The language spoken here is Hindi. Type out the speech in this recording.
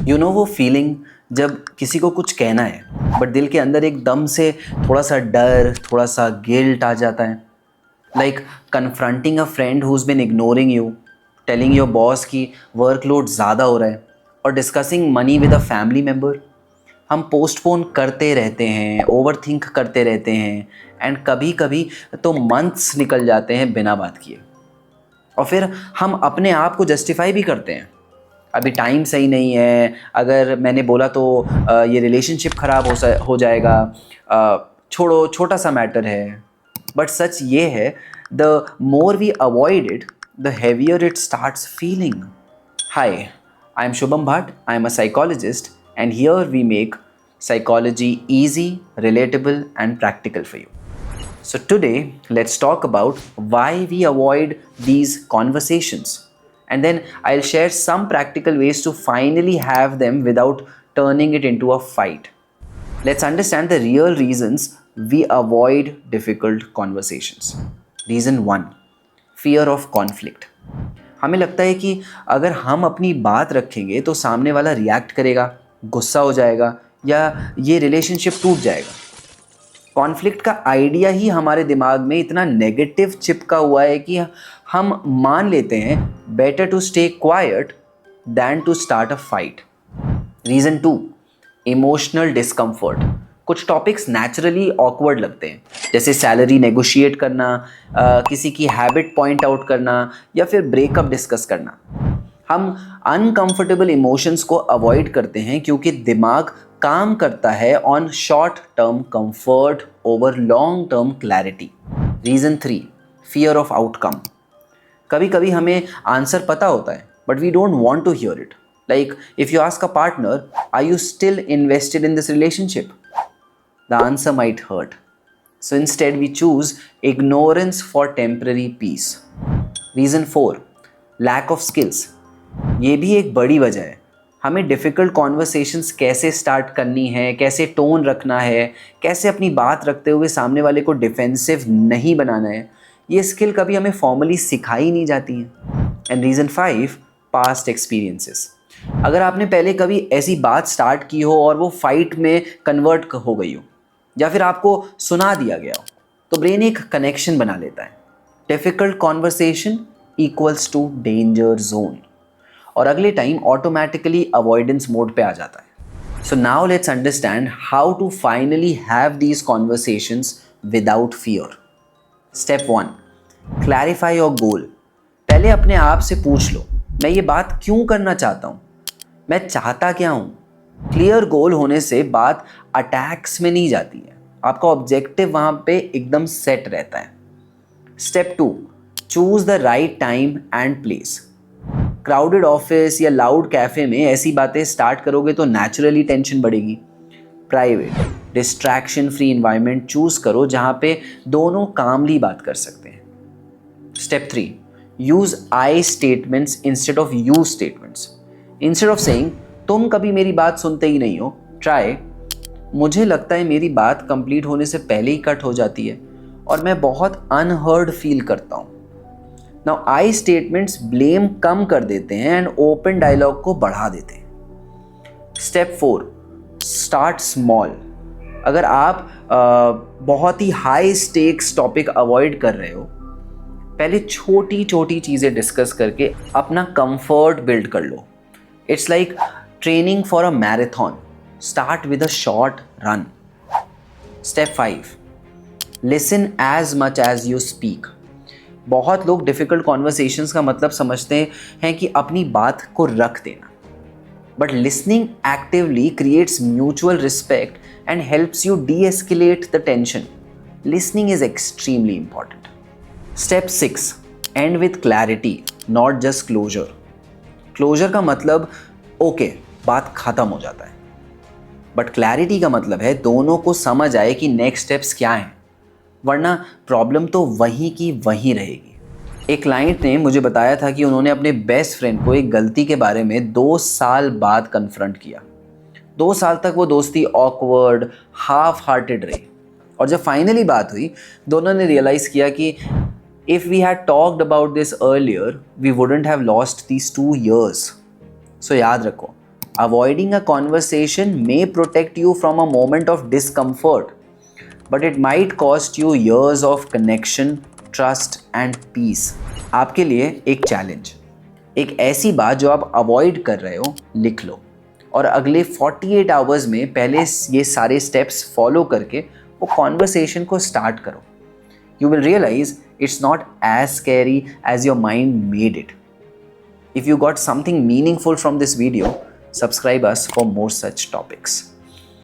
यू नो वो फीलिंग जब किसी को कुछ कहना है बट दिल के अंदर एकदम से थोड़ा सा डर, थोड़ा सा गिल्ट आ जाता है. Like confronting a friend who is been ignoring you, telling your boss कि वर्कलोड ज़्यादा हो रहा है, और discussing money with a family member. हम पोस्टपोन करते रहते हैं, ओवर थिंक करते रहते हैं, एंड कभी कभी तो मंथ्स निकल जाते हैं बिना बात किए. और फिर हम अपने आप को जस्टिफाई भी करते हैं, अभी टाइम सही नहीं है, अगर मैंने बोला तो ये रिलेशनशिप ख़राब हो जाएगा, छोड़ो, छोटा सा मैटर है. बट सच ये है, the more we avoid it the heavier it starts feeling. Hi, I am Shubham Bhatt, I am a psychologist, and here we make psychology easy, relatable, and practical for you. So today, let's talk about why we avoid these conversations. And then I'll share some practical ways to finally have them without turning it into a fight. Let's understand the real reasons we avoid difficult conversations. Reason 1, fear of conflict. हमें लगता है कि अगर हम अपनी बात रखेंगे तो सामने वाला रिएक्ट करेगा, गुस्सा हो जाएगा, या ये रिलेशनशिप टूट जाएगा. कॉन्फ्लिक्ट का आइडिया ही हमारे दिमाग में इतना नेगेटिव चिपका हुआ है कि हम मान लेते हैं better to stay quiet than to start a fight. Reason 2, emotional discomfort. कुछ टॉपिक्स नेचुरली ऑकवर्ड लगते हैं, जैसे सैलरी नेगोशिएट करना, किसी की हैबिट पॉइंट आउट करना, या फिर ब्रेकअप डिस्कस करना. हम अनकंफर्टेबल इमोशंस को अवॉइड करते हैं क्योंकि दिमाग काम करता है on short term comfort over long term clarity. Reason 3, fear of outcome. कभी कभी हमें आंसर पता होता है but we don't want to hear it. Like if you ask a partner, are you still invested in this relationship, the answer might hurt. So instead we choose ignorance for temporary peace. Reason 4, lack of skills. ये भी एक बड़ी वजह है. हमें डिफ़िकल्ट कॉन्वर्सेशंस कैसे स्टार्ट करनी है, कैसे टोन रखना है, कैसे अपनी बात रखते हुए सामने वाले को डिफेंसिव नहीं बनाना है, ये स्किल कभी हमें फॉर्मली सिखाई नहीं जाती है. And reason 5, past experiences. अगर आपने पहले कभी ऐसी बात स्टार्ट की हो और वो फाइट में कन्वर्ट हो गई हो, या फिर आपको सुना दिया गया हो, तो ब्रेन एक कनेक्शन बना लेता है. Difficult conversation equals to danger zone, और अगले टाइम ऑटोमेटिकली अवॉइडेंस मोड पे आ जाता है. So now let's understand how to finally have these conversations without fear. Step 1, clarify your goal. पहले अपने आप से पूछ लो, मैं ये बात क्यों करना चाहता हूँ, मैं चाहता क्या हूँ. क्लियर गोल होने से बात अटैक्स में नहीं जाती है, आपका ऑब्जेक्टिव वहाँ पे एकदम सेट रहता है. Step 2, choose the right time and place. Crowded office या लाउड कैफ़े में ऐसी बातें स्टार्ट करोगे तो नेचुरली टेंशन बढ़ेगी. Private, distraction free environment choose करो जहाँ पे दोनों कामली बात कर सकते हैं. Step 3, use I statements instead of you statements. Instead of saying तुम कभी मेरी बात सुनते ही नहीं हो, ट्राई मुझे लगता है मेरी बात कंप्लीट होने से पहले ही कट हो जाती है और मैं बहुत अनहर्ड फील करता हूँ. नाउ आई स्टेटमेंट्स ब्लेम कम कर देते हैं एंड ओपन डायलॉग को बढ़ा देते हैं. Step 4, start small. अगर आप बहुत ही हाई स्टेक्स टॉपिक अवॉइड कर रहे हो, पहले छोटी छोटी चीज़ें डिस्कस करके अपना कंफर्ट बिल्ड कर लो. It's like training for a marathon. Start with a short run. Step 5, listen as much as you speak. बहुत लोग डिफ़िकल्ट कॉन्वर्सेशंस का मतलब समझते हैं कि अपनी बात को रख देना, but listening actively creates mutual respect and helps you de-escalate the tension. Listening is extremely important. Step 6, end with clarity, not just closure. Closure का मतलब ओके, बात ख़त्म हो जाता है, बट क्लैरिटी का मतलब है दोनों को समझ आए कि नेक्स्ट स्टेप्स क्या हैं, वरना प्रॉब्लम तो वहीं की वहीं रहेगी. एक क्लाइंट ने मुझे बताया था कि उन्होंने अपने बेस्ट फ्रेंड को एक गलती के बारे में 2 साल बाद कन्फ्रंट किया. 2 साल तक वो दोस्ती ऑकवर्ड, हाफ हार्टेड रही, और जब फाइनली बात हुई, दोनों ने रियलाइज़ किया कि if we had talked about this earlier we wouldn't have lost these 2 years. So याद रखो, Avoiding a conversation may protect you from a moment of discomfort, but it might cost you years of connection, trust and peace. आपके लिए एक चैलेंज, एक ऐसी बात जो आप अवॉइड कर रहे हो लिख लो और अगले 48 आवर्स में पहले ये सारे स्टेप्स फॉलो करके वो कॉन्वर्सेशन को स्टार्ट करो. You will realize it's not as scary as your mind made it. If you got something meaningful from this video, subscribe us for more such topics.